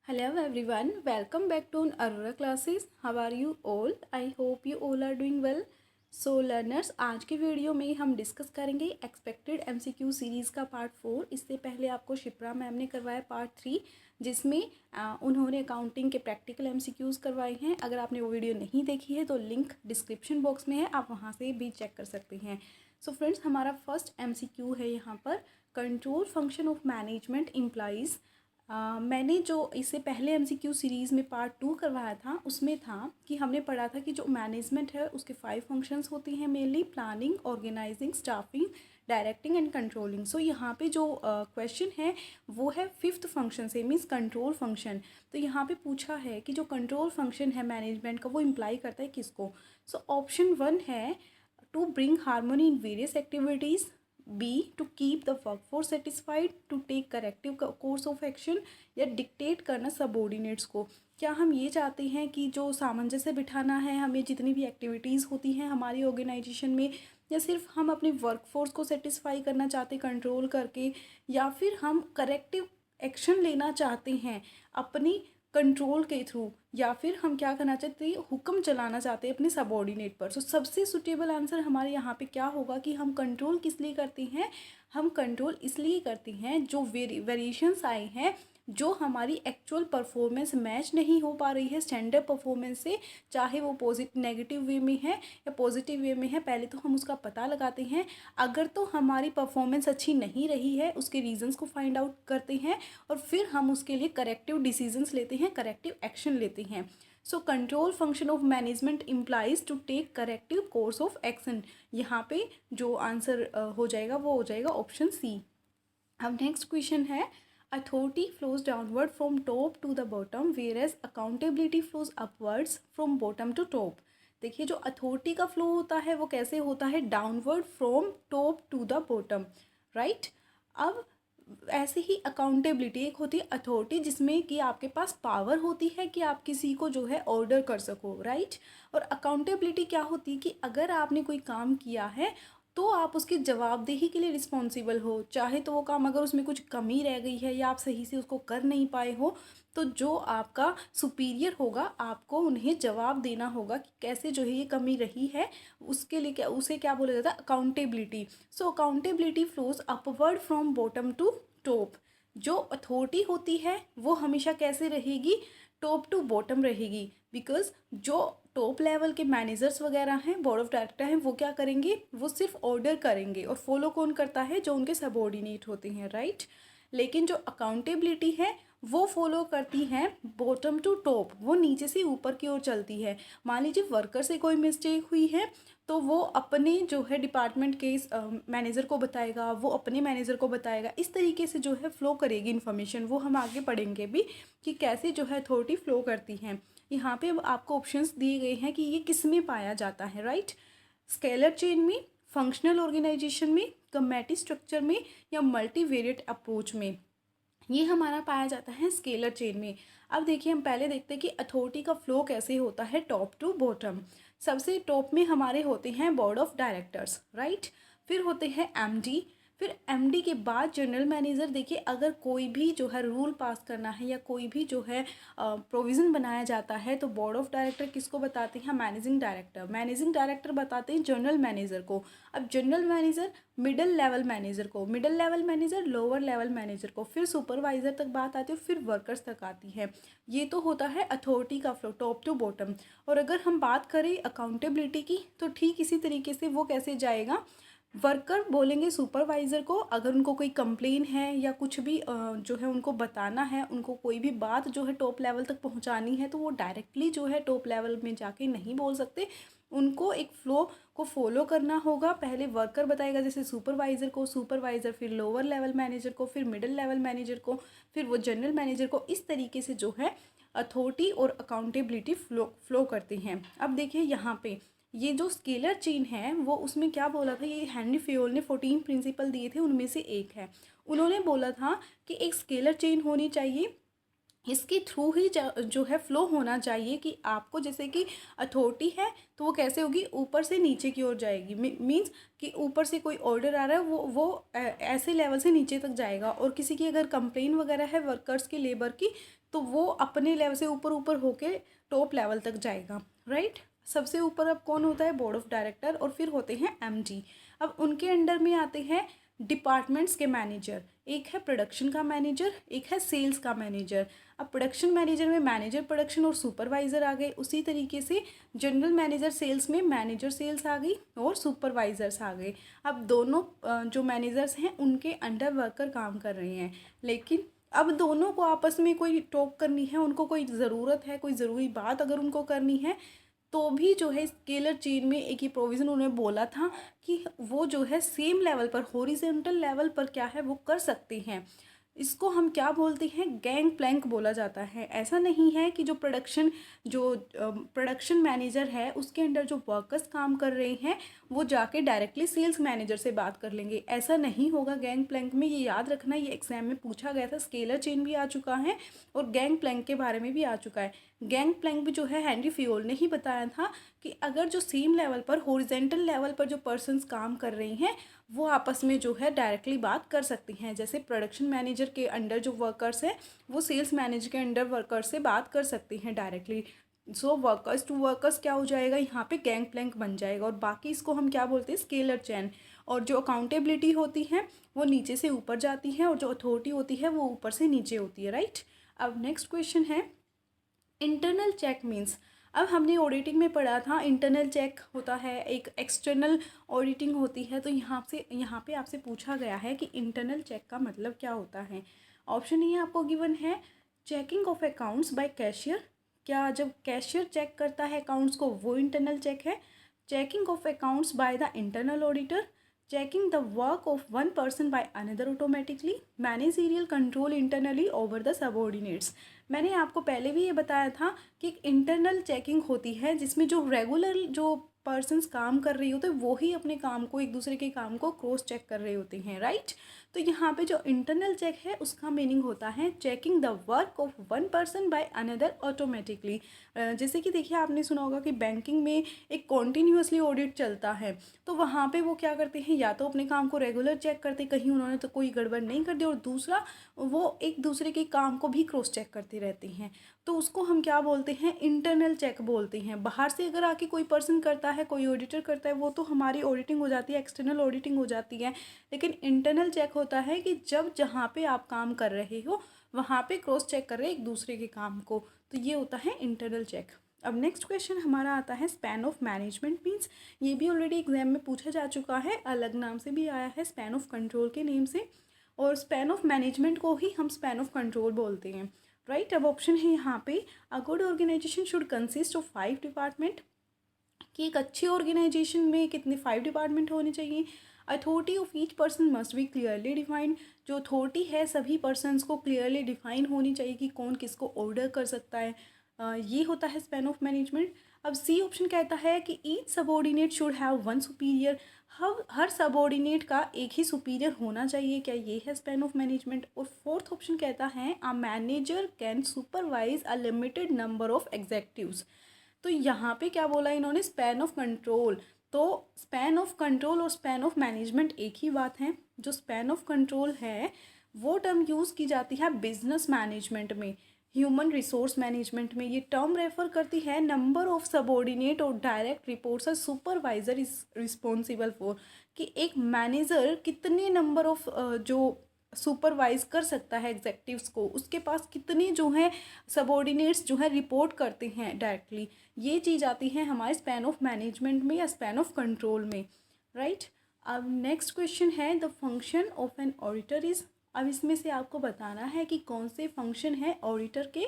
Hello everyone, welcome back to Aurora classes. How are you all? I hope you all are doing well. So learners, आज की video में हम discuss करेंगे expected MCQ series का part 4। इससे पहले आपको शिप्रा मैम ने करवाया पार्ट 3, जिसमें उन्होंने अकाउंटिंग के प्रैक्टिकल एमसीक्यूज़ करवाए हैं। अगर आपने वो वीडियो नहीं देखी है तो लिंक डिस्क्रिप्शन बॉक्स में है, आप वहाँ से भी चेक कर सकते हैं। सो फ्रेंड्स, हमारा फर्स्ट एमसीक्यू है यहाँ पर, control function of management implies. मैंने जो इससे पहले एमसीक्यू सीरीज़ में पार्ट 2 करवाया था, उसमें था कि हमने पढ़ा था कि जो मैनेजमेंट है उसके 5 फंक्शंस होती हैं mainly: planning, organising, staffing, directing and controlling. So यहाँ पे जो क्वेश्चन है वो है 5th फंक्शन से, मीन्स कंट्रोल फंक्शन। तो यहाँ पे पूछा है कि जो कंट्रोल फंक्शन है मैनेजमेंट का वो इम्प्लाई करता है किसको। सो ऑप्शन 1 है to bring harmony in various activities, B to keep the workforce satisfied, to take corrective course of action, या डिक्टेट करना सबऑर्डिनेट्स को। क्या हम ये चाहते हैं कि जो सामंजस्य बिठाना है हमें जितनी भी एक्टिविटीज़ होती हैं हमारी ऑर्गेनाइजेशन में, या सिर्फ हम अपनी वर्कफोर्स को सेटिस्फाई करना चाहते कंट्रोल करके, या फिर हम करेक्टिव एक्शन लेना चाहते हैं अपनी कंट्रोल के थ्रू, या फिर हम क्या करना चाहते हैं, हुक्म चलाना चाहते हैं अपने सबऑर्डिनेट पर। सो सबसे सुटेबल आंसर हमारे यहाँ पे क्या होगा कि हम कंट्रोल किस लिए करते हैं। हम कंट्रोल इसलिए करते हैं जो वेरिएशंस आए हैं, जो हमारी एक्चुअल परफॉर्मेंस मैच नहीं हो पा रही है स्टैंडर्ड परफॉर्मेंस से, चाहे वो नेगेटिव वे में है या पॉजिटिव वे में है, पहले तो हम उसका पता लगाते हैं। अगर तो हमारी परफॉर्मेंस अच्छी नहीं रही है, उसके रीजंस को फाइंड आउट करते हैं और फिर हम उसके लिए करेक्टिव डिसीजंस लेते हैं, करेक्टिव एक्शन लेते हैं। So control function of management implies to take corrective course of action. यहाँ पे जो आंसर हो जाएगा वो हो जाएगा ऑप्शन सी। अब नेक्स्ट क्वेश्चन है, authority flows downward from top to the bottom whereas accountability flows upwards from bottom to top. देखिए, जो अथॉरिटी का फ्लो होता है वो कैसे होता है, downward from top to the bottom, right. अब ऐसे ही अकाउंटेबिलिटी एक होती है अथॉरिटी, जिसमें कि आपके पास पावर होती है कि आप किसी को जो है ऑर्डर कर सको, राइट। और अकाउंटेबिलिटी क्या होती है कि अगर आपने कोई काम किया है तो आप उसकी जवाबदेही के लिए रिस्पॉन्सिबल हो, चाहे तो वो काम अगर उसमें कुछ कमी रह गई है या आप सही से उसको कर नहीं पाए हो, तो जो आपका सुपीरियर होगा आपको उन्हें जवाब देना होगा कि कैसे जो है ये कमी रही है। उसके लिए क्या, उसे क्या बोला जाता है, accountability. So accountability flows upward from bottom to top. जो अथॉरिटी होती है वो हमेशा कैसे रहेगी, टॉप टू बॉटम रहेगी, बिकॉज जो टॉप लेवल के मैनेजर्स वगैरह हैं, बोर्ड ऑफ डायरेक्टर हैं, वो क्या करेंगे, वो सिर्फ ऑर्डर करेंगे और फॉलो कौन करता है, जो उनके सबऑर्डिनेट होते हैं, राइट। लेकिन जो अकाउंटेबिलिटी है वो फॉलो करती हैं बॉटम टू टॉप, वो नीचे से ऊपर की ओर चलती है। मान लीजिए वर्कर से कोई मिस्टेक हुई है तो वो अपने जो है डिपार्टमेंट के मैनेजर को बताएगा, वो अपने मैनेजर को बताएगा, इस तरीके से जो है फ्लो करेगी इन्फॉर्मेशन। वो हम आगे पढ़ेंगे भी कि कैसे जो है अथॉरिटी फ्लो करती हैं। यहाँ पे आपको ऑप्शंस दिए गए हैं कि ये किस में पाया जाता है, राइट। स्केलर चेन में, फंक्शनल ऑर्गेनाइजेशन में, कमेटी स्ट्रक्चर में, या मल्टीवेरिएट अप्रोच में। ये हमारा पाया जाता है स्केलर चेन में। अब देखिए, हम पहले देखते हैं कि अथॉरिटी का फ्लो कैसे होता है टॉप टू बॉटम। सबसे टॉप में हमारे होते हैं बोर्ड ऑफ डायरेक्टर्स, राइट। फिर होते हैं एमडी, फिर एमडी के बाद जनरल मैनेजर। देखिए, अगर कोई भी जो है रूल पास करना है या कोई भी जो है प्रोविज़न बनाया जाता है तो बोर्ड ऑफ डायरेक्टर किसको बताते हैं, मैनेजिंग डायरेक्टर। मैनेजिंग डायरेक्टर बताते हैं जनरल मैनेजर को। अब general manager middle level manager को, middle level manager lower level manager को, फिर सुपरवाइजर तक बात आती है, फिर वर्कर्स तक आती है। ये तो होता है अथॉरिटी का फ्लो टॉप टू बॉटम। और अगर हम बात करें अकाउंटेबिलिटी की तो ठीक इसी तरीके से वो कैसे जाएगा, वर्कर बोलेंगे सुपरवाइज़र को, अगर उनको कोई कंप्लेन है या कुछ भी जो है उनको बताना है, उनको कोई भी बात जो है टॉप लेवल तक पहुंचानी है, तो वो डायरेक्टली जो है टॉप लेवल में जाके नहीं बोल सकते। उनको एक फ्लो को फॉलो करना होगा। पहले वर्कर बताएगा जैसे सुपरवाइज़र को, सुपरवाइज़र फिर लोअर लेवल मैनेजर को, फिर मिडिल लेवल मैनेजर को, फिर वो जनरल मैनेजर को। इस तरीके से जो है अथॉरिटी और अकाउंटेबिलिटी फ्लो करते हैं। अब देखिए, यहाँ पे ये जो स्केलर चेन है वो उसमें क्या बोला था, ये हेनरी फेयोल ने 14 प्रिंसिपल दिए थे, उनमें से एक है। उन्होंने बोला था कि एक स्केलर चेन होनी चाहिए, इसके थ्रू ही जो है फ्लो होना चाहिए कि आपको, जैसे कि अथॉरिटी है तो वो कैसे होगी, ऊपर से नीचे की ओर जाएगी। मींस कि ऊपर से कोई ऑर्डर आ रहा है वो ऐसे लेवल से नीचे तक जाएगा। और किसी की अगर कंप्लेन वगैरह है वर्कर्स की, लेबर की, तो वो अपने लेवल से ऊपर ऊपर होके टॉप लेवल तक जाएगा, राइट। सबसे ऊपर अब कौन होता है, बोर्ड ऑफ डायरेक्टर, और फिर होते हैं एमडी। अब उनके अंडर में आते हैं डिपार्टमेंट्स के मैनेजर, एक है प्रोडक्शन का मैनेजर, एक है सेल्स का मैनेजर। अब प्रोडक्शन मैनेजर में मैनेजर प्रोडक्शन और सुपरवाइज़र आ गए, उसी तरीके से जनरल मैनेजर सेल्स में मैनेजर सेल्स आ गई और सुपरवाइज़र्स आ गए। अब दोनों जो मैनेजर्स हैं उनके अंडर वर्कर काम कर रहे हैं, लेकिन अब दोनों को आपस में कोई टॉक करनी है, उनको कोई ज़रूरत है, कोई ज़रूरी बात अगर उनको करनी है, तो भी जो है स्केलर चेन में एक ही प्रोविज़न उन्होंने बोला था कि वो जो है सेम लेवल पर, हॉरिजॉन्टल लेवल पर क्या है वो कर सकते हैं। इसको हम क्या बोलते हैं, गैंग प्लैंक बोला जाता है। ऐसा नहीं है कि जो प्रोडक्शन मैनेजर है उसके अंडर जो वर्कर्स काम कर रहे हैं वो जाके डायरेक्टली सेल्स मैनेजर से बात कर लेंगे, ऐसा नहीं होगा गैंग प्लैंक में। ये याद रखना, ये एग्जाम में पूछा गया था। स्केलर चेन भी आ चुका है और गैंग प्लैंक के बारे में भी आ चुका है। गैंग प्लैंक भी जो है हेनरी फियोल ने ही बताया था कि अगर जो सेम लेवल पर, हॉरिजॉन्टल लेवल पर जो पर्सन्स काम कर रहे हैं वो आपस में जो है डायरेक्टली बात कर सकती हैं। जैसे प्रोडक्शन मैनेजर के अंडर जो वर्कर्स हैं वो सेल्स मैनेजर के अंडर वर्कर्स से बात कर सकते हैं directly. So workers to workers क्या हो जाएगा, यहाँ पे गैंग प्लैंक बन जाएगा। और बाकी इसको हम क्या बोलते हैं, स्केलर चेन। और जो अकाउंटेबिलिटी होती है वो नीचे से ऊपर जाती है और जो अथॉरिटी होती है वो ऊपर से नीचे होती है, राइट। अब नेक्स्ट क्वेश्चन है इंटरनल चेक मीन्स। अब हमने ऑडिटिंग में पढ़ा था इंटरनल चेक होता है, एक एक्सटर्नल ऑडिटिंग होती है। तो यहाँ पे आपसे पूछा गया है कि इंटरनल चेक का मतलब क्या होता है। ऑप्शन ये आपको गिवन है, checking of accounts by cashier. क्या जब कैशियर चेक करता है अकाउंट्स को वो इंटरनल चेक है। Checking of accounts by the internal auditor, checking the work of one person by another automatically, managerial control internally over the subordinates. मैंने आपको पहले भी ये बताया था कि एक इंटरनल चेकिंग होती है जिसमें जो रेगुलर जो पर्सन्स काम कर रही होते हैं वो ही अपने काम को, एक दूसरे के काम को क्रॉस चेक कर रहे होते हैं, राइट। तो यहाँ पे जो इंटरनल चेक है उसका मीनिंग होता है checking the work of one person by another automatically. जैसे कि देखिए आपने सुना होगा कि बैंकिंग में एक कॉन्टीन्यूसली ऑडिट चलता है, तो वहाँ पे वो क्या करते हैं, या तो अपने काम को रेगुलर चेक करते कहीं उन्होंने तो कोई गड़बड़ नहीं कर दी, और दूसरा वो एक दूसरे के काम को भी क्रॉस चेक करते रहते हैं। तो उसको हम क्या बोलते हैं, इंटरनल चेक बोलते हैं। बाहर से अगर आके कोई पर्सन करता है, कोई ऑडिटर करता है, वो तो हमारी ऑडिटिंग हो जाती है, एक्सटर्नल ऑडिटिंग हो जाती है। लेकिन इंटरनल चेक होता है कि जब जहाँ पे आप काम कर रहे हो वहाँ पे क्रॉस चेक कर रहे हैं एक दूसरे के काम को, तो ये होता है इंटरनल चेक। अब नेक्स्ट क्वेश्चन हमारा आता है स्पैन ऑफ मैनेजमेंट मीन्स। ये भी ऑलरेडी एग्जाम में पूछा जा चुका है, अलग नाम से भी आया है, स्पैन ऑफ कंट्रोल के नेम से। और स्पैन ऑफ मैनेजमेंट को ही हम स्पैन ऑफ कंट्रोल बोलते हैं, राइट। अब ऑप्शन है यहाँ पे, a good organisation should consist of 5 department, कि एक अच्छी ऑर्गेनाइजेशन में कितने 5 डिपार्टमेंट होने चाहिए। Authority of each person must be clearly defined, जो अथॉरिटी है सभी पर्सनस को क्लियरली डिफाइन होनी चाहिए कि कौन किसको ऑर्डर कर सकता है। ये होता है स्पैन ऑफ मैनेजमेंट। अब सी ऑप्शन कहता है कि each subordinate should have one superior, हर सबऑर्डिनेट का एक ही सुपीरियर होना चाहिए, क्या ये है स्पैन ऑफ मैनेजमेंट। और फोर्थ ऑप्शन कहता है a manager can supervise a limited number of executives. तो यहाँ पे क्या बोला इन्होंने, स्पैन ऑफ कंट्रोल। तो स्पैन ऑफ कंट्रोल और स्पैन ऑफ मैनेजमेंट एक ही बात है। जो स्पैन ऑफ कंट्रोल है वो टर्म यूज़ की जाती है बिजनेस मैनेजमेंट में, ह्यूमन रिसोर्स मैनेजमेंट में। ये टर्म रेफर करती है नंबर ऑफ सबऑर्डिनेट और direct reports supervisor is responsible for, कि एक मैनेजर कितने नंबर ऑफ जो सुपरवाइज कर सकता है एग्जेक्टिव्स को, उसके पास कितने जो हैं सबऑर्डिनेट्स जो है रिपोर्ट करते हैं डायरेक्टली। ये चीज़ आती है हमारे स्पैन ऑफ मैनेजमेंट में या स्पैन ऑफ कंट्रोल में, राइट। अब नेक्स्ट क्वेश्चन है the function of an auditor is. अब इसमें से आपको बताना है कि कौन से फंक्शन है ऑडिटर के।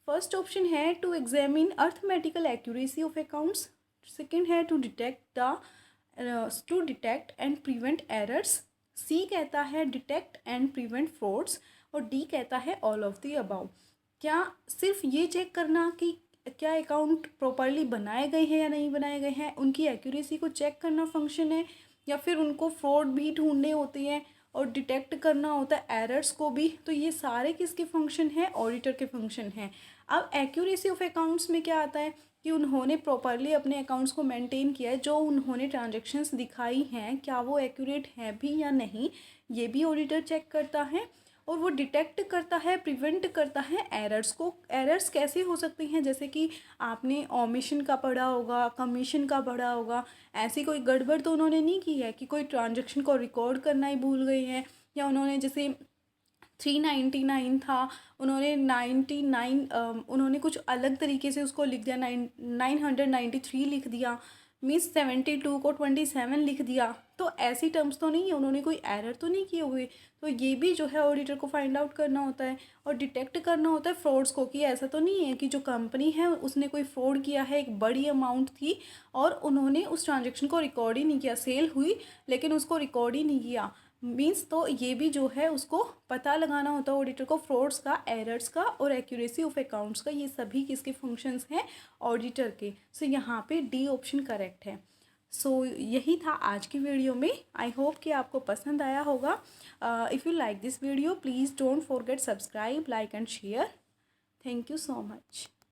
फर्स्ट ऑप्शन है to examine arithmetical accuracy of accounts, second है to detect and prevent errors, C कहता है डिटेक्ट एंड प्रिवेंट फ्रॉड्स, और डी कहता है ऑल ऑफ द अबाउ। क्या सिर्फ ये चेक करना कि क्या अकाउंट प्रॉपरली बनाए गए हैं या नहीं बनाए गए हैं, उनकी एक्यूरेसी को चेक करना फंक्शन है, या फिर उनको फ्रॉड भी ढूंढने होते हैं और डिटेक्ट करना होता है एरर्स को भी। तो ये सारे किसके फंक्शन हैं, ऑडिटर के फंक्शन हैं। अब एक्यूरेसी ऑफ अकाउंट्स में क्या आता है कि उन्होंने प्रॉपरली अपने अकाउंट्स को मेंटेन किया है, जो उन्होंने ट्रांजैक्शंस दिखाई हैं क्या वो एक्यूरेट हैं भी या नहीं, ये भी ऑडिटर चेक करता है। और वो डिटेक्ट करता है, प्रिवेंट करता है एरर्स को। एरर्स कैसे हो सकते हैं, जैसे कि आपने ओमिशन का पढ़ा होगा, कमीशन का पढ़ा होगा। ऐसी कोई गड़बड़ तो उन्होंने नहीं की है कि कोई ट्रांजैक्शन को रिकॉर्ड करना ही भूल गए हैं, या उन्होंने जैसे 399 था, उन्होंने 99 उन्होंने कुछ अलग तरीके से उसको लिख दिया, 993 लिख दिया, मीन्स 72 को 27 लिख दिया। तो ऐसी टर्म्स तो नहीं है, उन्होंने कोई एरर तो नहीं किए हुए। तो ये भी जो है ऑडिटर को फाइंड आउट करना होता है और डिटेक्ट करना होता है फ्रॉड्स को, कि ऐसा तो नहीं है कि जो कंपनी है उसने कोई फ्रॉड किया है, एक बड़ी अमाउंट थी और उन्होंने उस ट्रांजेक्शन को रिकॉर्ड ही नहीं किया, सेल हुई लेकिन उसको रिकॉर्ड ही नहीं किया। मीन्स तो ये भी जो है उसको पता लगाना होता है ऑडिटर को, फ्रॉड्स का, एरर्स का और एक्यूरेसी ऑफ अकाउंट्स का। ये सभी किसके फंक्शंस हैं, ऑडिटर के। सो यहाँ पे डी ऑप्शन करेक्ट है। सो यही था आज की वीडियो में। आई होप कि आपको पसंद आया होगा। If you like this video please don't forget subscribe, like and share. Thank you so much.